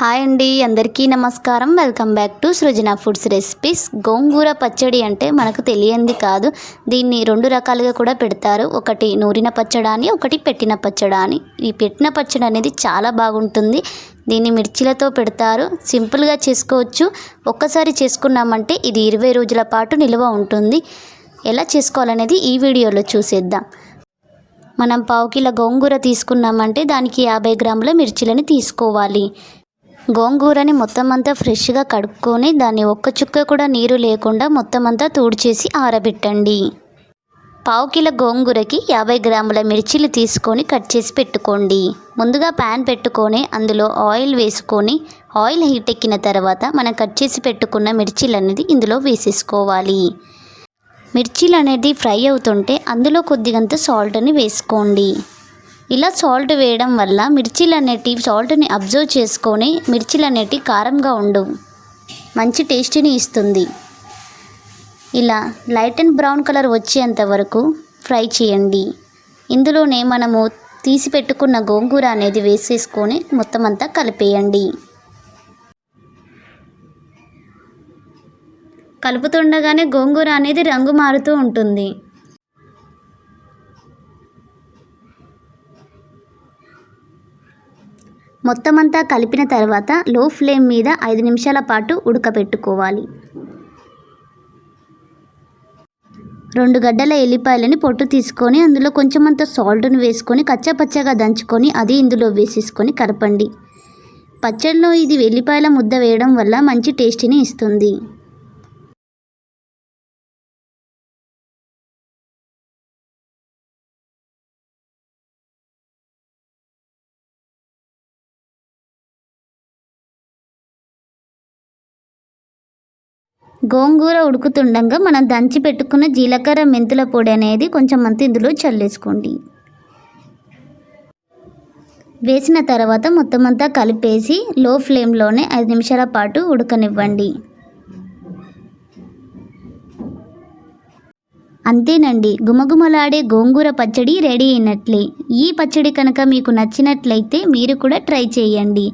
Hi అండి, అందరికీ నమస్కారం. Welcome back to Srujana foods recipes. గోంగూర పచ్చడి అంటే మనకు తెలియంది కాదు. దీన్ని రెండు రకాలుగా కూడా పెడతారు. ఒకటి నూరిన పచ్చడి అని, ఒకటి పెట్టిన పచ్చడి అని. ఈ పెట్టిన పచ్చడి అనేది చాలా బాగుంటుంది. దీన్ని మిర్చిలతో పెడతారు. సింపుల్గా చేసుకోవచ్చు. ఒక్కసారి చేసుకున్నామంటే ఇది 20 రోజుల పాటు నిల్వ ఉంటుంది. ఎలా చేసుకోవాలనేది ఈ వీడియోలో చూసేద్దాం. మనం 1/4 కిలో గోంగూర తీసుకున్నామంటే దానికి 50 గ్రాముల మిర్చిలని తీసుకోవాలి. గోంగూరని మొత్తం అంతా ఫ్రెష్గా కడుక్కొని దాన్ని ఒక్క చుక్క కూడా నీరు లేకుండా మొత్తం అంతా తుడిచేసి ఆరబెట్టండి. 1/4 కిలో గోంగూరకి 50 గ్రాముల మిర్చిలు తీసుకొని కట్ చేసి పెట్టుకోండి. ముందుగా ప్యాన్ పెట్టుకొని అందులో ఆయిల్ వేసుకొని ఆయిల్ హీట్ ఎక్కిన తర్వాత మనం కట్ చేసి పెట్టుకున్న మిర్చిలు అనేది ఇందులో వేసేసుకోవాలి. మిర్చిలు అనేది ఫ్రై అవుతుంటే అందులో కొద్దిగంత సాల్ట్ని వేసుకోండి. ఇలా సాల్ట్ వేయడం వల్ల మిర్చిలు అనేటివి సాల్ట్ని అబ్జర్వ్ చేసుకొని మిర్చిలు అనేటివి కారంగా ఉండవు, మంచి టేస్ట్ని ఇస్తుంది. ఇలా లైట్ అండ్ బ్రౌన్ కలర్ వచ్చేంత వరకు ఫ్రై చేయండి. ఇందులోనే మనము తీసి పెట్టుకున్న గోంగూర అనేది వేసేసుకొని మొత్తం అంతా కలిపేయండి. కలుపుతుండగానే గోంగూర అనేది రంగు మారుతూ ఉంటుంది. మొత్తం అంతా కలిపిన తర్వాత లో ఫ్లేమ్ మీద 5 నిమిషాల పాటు ఉడకబెట్టుకోవాలి. 2 గడ్డల ఎల్లిపాయలని పొట్టు తీసుకొని అందులో కొంచెమంత సాల్ట్ని వేసుకొని కచ్చపచ్చగా దంచుకొని అది ఇందులో వేసేసుకొని కలపండి. పచ్చడిలో ఇది ఎల్లిపాయల ముద్ద వేయడం వల్ల మంచి టేస్ట్ని ఇస్తుంది. గోంగూర ఉడుకుతుండగా మనం దంచి పెట్టుకున్న జీలకర్ర మెంతుల పొడి అనేది కొంచెం అంత ఇందులో చల్లేసుకోండి. వేసిన తర్వాత మొత్తం అంతా కలిపేసి లో ఫ్లేమ్లోనే 5 నిమిషాల పాటు ఉడకనివ్వండి. అంతేనండి, గుమగుమలాడే గోంగూర పచ్చడి రెడీ అయినట్లే. ఈ పచ్చడి కనుక మీకు నచ్చినట్లయితే మీరు కూడా ట్రై చేయండి.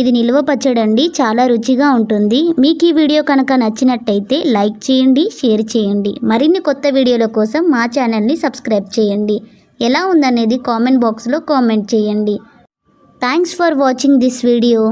ఇది నిల్వ పచ్చడి అండి, చాలా రుచిగా ఉంటుంది. మీకు ఈ వీడియో కనుక నచ్చినట్టయితే లైక్ చేయండి, షేర్ చేయండి. మరిన్ని కొత్త వీడియోల కోసం మా ఛానల్ని సబ్స్క్రైబ్ చేయండి. ఎలా ఉందనేది కామెంట్ బాక్స్లో కామెంట్ చేయండి. Thanks for watching this video.